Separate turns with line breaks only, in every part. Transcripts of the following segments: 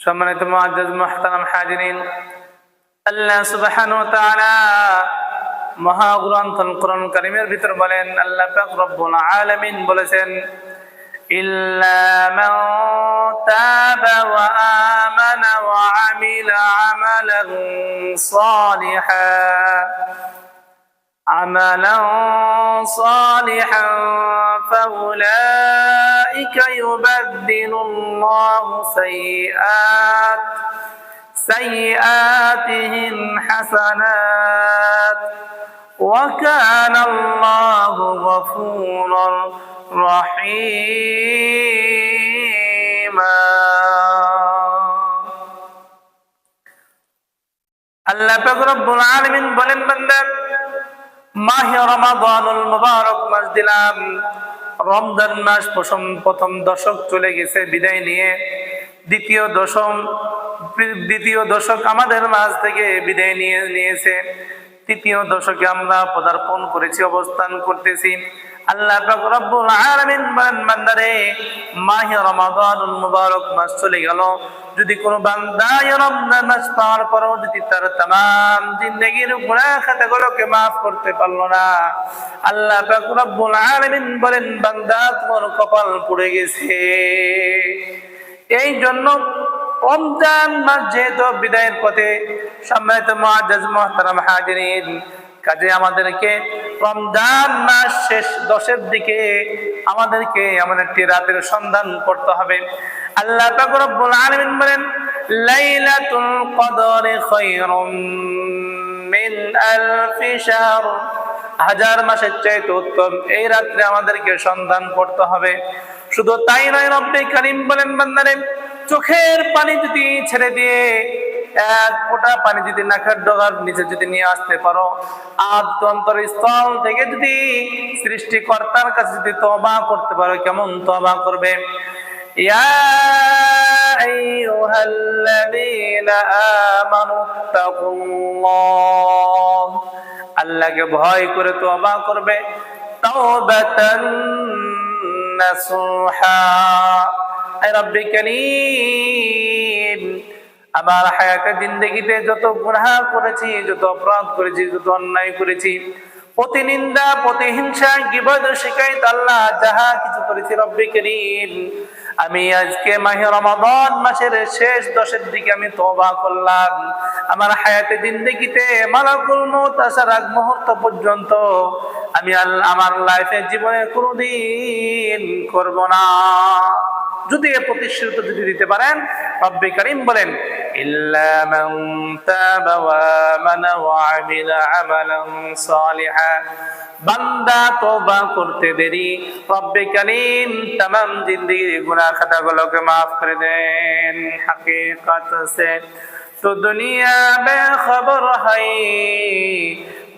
সম্মানিত মুআজ্জাজ মুহতারাম হাজিরিন, আল্লাহ সুবহানাহু ওয়া তাআলা মহাগ্রন্থ কোরআন কারীমের ভিতর বলেন, আল্লাহ পাক রব্বুল আলামিন বলেছেন, ইল্লা মান তাবা ওয়া আমানা ওয়া আমিলা আমালান সালিহান فأولئك يبدل الله سيئاتهم حسنات وكان الله غفورا رحيما। আল্লাহ পাক রব্বুল আলামিন বলেন, বান্দা মাহে রমাদানুল মুবারক মাস দিলাম, রমজান মাস প্রথম দশক চলে গেছে বিদায় নিয়ে, দ্বিতীয় দশক আমাদের মাঝ থেকে বিদায় নিয়েছে। তৃতীয় দশকে আমরা পদার্পণ করেছি, অবস্থান করতেছি। আল্লাহ পাক রব্বুল আলামিন বলেন, বান্দারে মাহে রমাদানুল মুবারক মাস চলে গেল, যদি কোনো বান্দা রমজান মাস পাওয়ার পরও যদি তার তামাম জিন্দেগির গুনাহ খাতাগুলোকে মাফ করতে পারলো না, আল্লাহ পাক রব্বুল আলামিন বলেন, বান্দা তোমার কপাল পুড়ে গেছে। এই জন্য রমজান মাস যেহেতু বিদায়ের পথে, সম্মানিত মুআজ্জাজ মুহতারাম হাজিরিন, কাজে আমাদেরকে রমজান মাস শেষ দশের দিকে আমাদেরকে এমন একটি রাতের সন্ধান করতে হবে। আল্লাহ পাক রব্বুল আলামিন বলেন, লাইলাতুল কদরে খায়রুম মিন আলফি শাহর, হাজার মাসের চাইতে উত্তম এই রাত্রে আমাদেরকে সন্ধান করতে হবে। শুধু তাই নয়, রব্বে কারীম বলেন, বান্দারে চোখের পানি যদি ছেড়ে দিয়ে এক ফোঁটা পানি যদি নাকের ডগার নিচে যদি নিয়ে আসতে পারো, আর অন্তর স্থল থেকে যদি সৃষ্টিকর্তার কাছে যদি তওবা করতে পারো, কেমন তওবা করবে? ইয়া আইয়ুহাল্লাযীনা আমানুত্তাকুল্লাহ, আল্লাহকে ভয় করে তওবা করবে। তাওবাতান নাসুহা, আয় রব্বে কারীম, আমার হায়াতে জিন্দেগিতে যত গুনাহ করেছি, যত অপরাধ করেছি, যত অন্যায় করেছি, প্রতিনিন্দা, প্রতিহিংসা, গীবত, শিকায়ত, আল্লাহ যাহা কিছু করেছি, রব্বে কারীম, আমি আজকে মাহে রমাদান মাসের শেষ দশের দিকে আমি তওবা করলাম। আমার হায়াতে জিন্দেগিতে মালাকুল মউত আসার আগ মুহূর্ত পর্যন্ত আমি আমার লাইফে জীবনে কোনোদিন করব না। যদি এ প্রতিশ্রুতি যদি দিতে পারেন, রব্বে কারীম বলেন, ইল্লা মান তাবা ওয়া আমানা ওয়া আমিলা আমালান সালিহা, বান্দা তওবা করতে দেরি, রব্বে কারীম तमाम জিন্দেগির গুনাহ খাতাগুলোকে maaf করে দেন। हकीकत से तो दुनिया बेखबर है,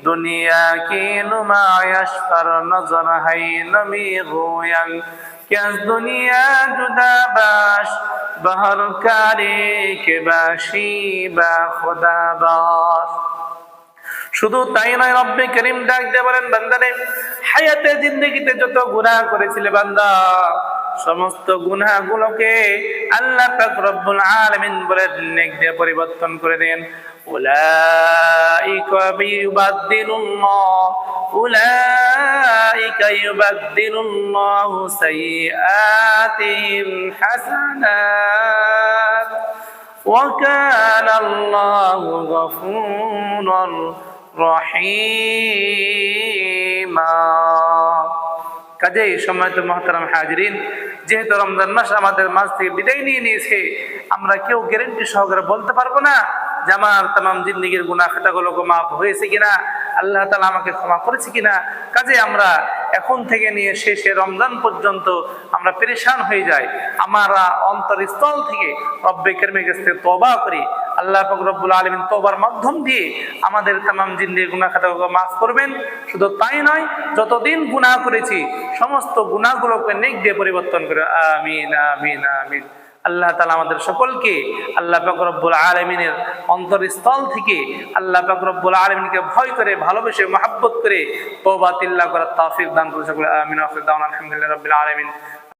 दुनिया की नुमाइश पर नजर है, नमी गोयन क्या दुनिया जुदा बाश बहर कारी के बाशी बा खुदा बाश। শুধু তাই নয়, রব্বে কারীম ডাক দিয়ে বলেন, বান্দারে হায়াতে জিন্দেগিতে যত গুনাহ করেছিলে বান্দা, সমস্ত গুনাহগুলোকে আল্লাহ পাক রব্বুল আলামিন বলেন নেক দিয়ে পরিবর্তন করে দেন। উলাইকা ইউবাদদিলুল্লাহু সাইয়্যাতিহিম হাসানাত ওয়া কানা আল্লাহু গফুরুর রহিমা। কাজেই সম্মানিত মুহতারাম হাজিরিন, যেহেতু রমজান মাস আমাদের মাঝ থেকে বিদায় নিয়ে নিয়েছে, আমরা কেউ গ্যারান্টি সহকারে বলতে পারবো না যে আমার तमाम জিন্দেগির গুনাহ খাতাগুলোকে মাফ হয়েছে কিনা, আল্লাহ তাআলা আমাকে ক্ষমা করেছে কিনা। কাজে আমরা এখন থেকে নিয়ে শেষে রমজান পর্যন্ত আমরা পেরেশান হয়ে যাই। আমরা অন্তরস্থল থেকে রব্বে কারীমের কাছে তওবা করি, আল্লাহ পাক রব্বুল আলামিন তওবার মাধ্যম দিয়ে আমাদের तमाम জিন্দেগির গুনাহ খাতাগুলোকে মাফ করবেন। শুধু তাই নয়, যতদিন গুনাহ করেছি সমস্ত গুনাহগুলোকে নেক দিয়ে পরিবর্তন করে। আমিন আমিন আমিন। আল্লাহ তাআলা আমাদের সকলকে আল্লাহ পাক রব্বুল আলামিনের অন্তরস্থল থেকে আল্লাহ পাক রব্বুল আলামিনকে ভয় করে, ভালোবেসে, মহব্বত করে তওবা তিল্লাহ করার তৌফিক দান করুন। সকলে আমিন। আলহামদুলিল্লাহি রাব্বিল আলামিন।